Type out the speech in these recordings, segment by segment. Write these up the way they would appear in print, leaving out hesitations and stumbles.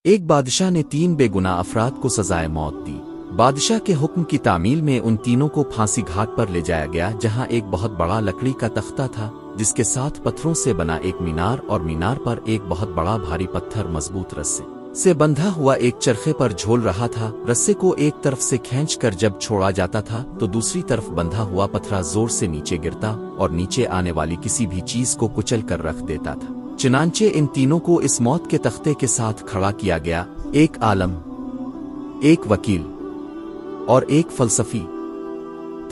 ایک بادشاہ نے 3 بے گناہ افراد کو سزائے موت دی۔ بادشاہ کے حکم کی تعمیل میں ان تینوں کو پھانسی گھاٹ پر لے جایا گیا، جہاں ایک بہت بڑا لکڑی کا تختہ تھا جس کے ساتھ پتھروں سے بنا ایک مینار، اور مینار پر ایک بہت بڑا بھاری پتھر مضبوط رسے سے بندھا ہوا ایک چرخے پر جھول رہا تھا۔ رسے کو ایک طرف سے کھینچ کر جب چھوڑا جاتا تھا تو دوسری طرف بندھا ہوا پتھرا زور سے نیچے گرتا اور نیچے آنے والی کسی بھی چیز کو کچل کر رکھ دیتا تھا۔ چنانچہ ان تینوں کو اس موت کے تختے کے ساتھ کھڑا کیا گیا، ایک عالم، ایک وکیل اور ایک فلسفی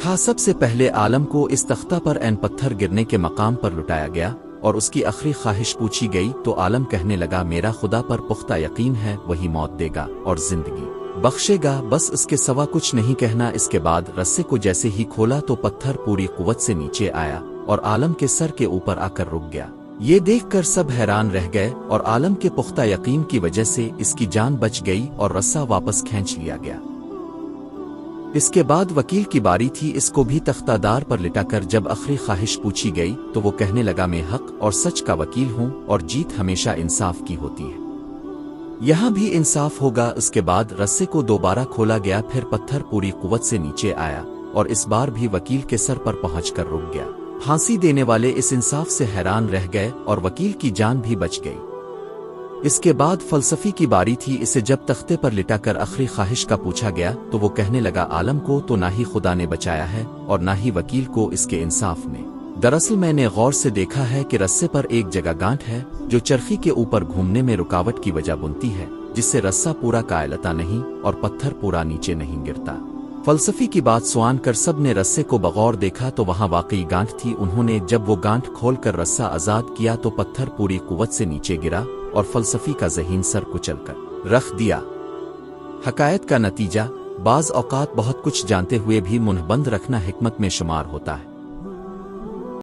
تھا۔ سب سے پہلے عالم کو اس تختہ پر این پتھر گرنے کے مقام پر لٹایا گیا اور اس کی آخری خواہش پوچھی گئی تو عالم کہنے لگا، میرا خدا پر پختہ یقین ہے، وہی موت دے گا اور زندگی بخشے گا، بس اس کے سوا کچھ نہیں کہنا۔ اس کے بعد رسے کو جیسے ہی کھولا تو پتھر پوری قوت سے نیچے آیا اور عالم کے سر کے اوپر آ کر رک گیا۔ یہ دیکھ کر سب حیران رہ گئے اور عالم کے پختہ یقین کی وجہ سے اس کی جان بچ گئی اور رسہ واپس کھینچ لیا گیا۔ اس کے بعد وکیل کی باری تھی۔ اس کو بھی تختہ دار پر لٹا کر جب آخری خواہش پوچھی گئی تو وہ کہنے لگا، میں حق اور سچ کا وکیل ہوں اور جیت ہمیشہ انصاف کی ہوتی ہے، یہاں بھی انصاف ہوگا۔ اس کے بعد رسے کو دوبارہ کھولا گیا، پھر پتھر پوری قوت سے نیچے آیا اور اس بار بھی وکیل کے سر پر پہنچ کر رک گیا۔ پھانسی دینے والے اس انصاف سے حیران رہ گئے اور وکیل کی جان بھی بچ گئی۔ اس کے بعد فلسفی کی باری تھی۔ اسے جب تختے پر لٹا کر آخری خواہش کا پوچھا گیا تو وہ کہنے لگا، عالم کو تو نہ ہی خدا نے بچایا ہے اور نہ ہی وکیل کو اس کے انصاف نے۔ دراصل میں نے غور سے دیکھا ہے کہ رسے پر ایک جگہ گانٹھ ہے جو چرخی کے اوپر گھومنے میں رکاوٹ کی وجہ بنتی ہے، جس سے رسہ پورا قائلتا نہیں اور پتھر پورا نیچے نہیں گرتا۔ فلسفی کی بات سوان کر سب نے رسے کو بغور دیکھا تو وہاں واقعی گانٹھ تھی۔ انہوں نے جب وہ گانٹھ کھول کر رسہ آزاد کیا تو پتھر پوری قوت سے نیچے گرا اور فلسفی کا ذہین سر کچل کر رکھ دیا۔ حکایت کا نتیجہ، بعض اوقات بہت کچھ جانتے ہوئے بھی منہ بند رکھنا حکمت میں شمار ہوتا ہے۔